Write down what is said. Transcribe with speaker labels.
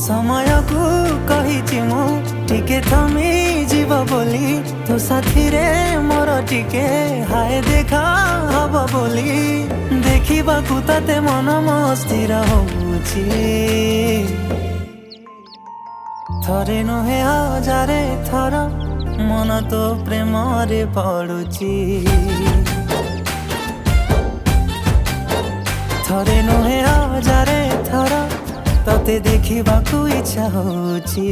Speaker 1: समय को कही मु टिके थमी जीव बोली तो साथी रे मोर टिके हाय देखा हब बोली देखा ताते मन मस्थिर होउची थरे नुहे हजारे थर मन तो प्रेम रे पड़ुची थरे नुहे हजारे थर तते देखा इच्छा होउची।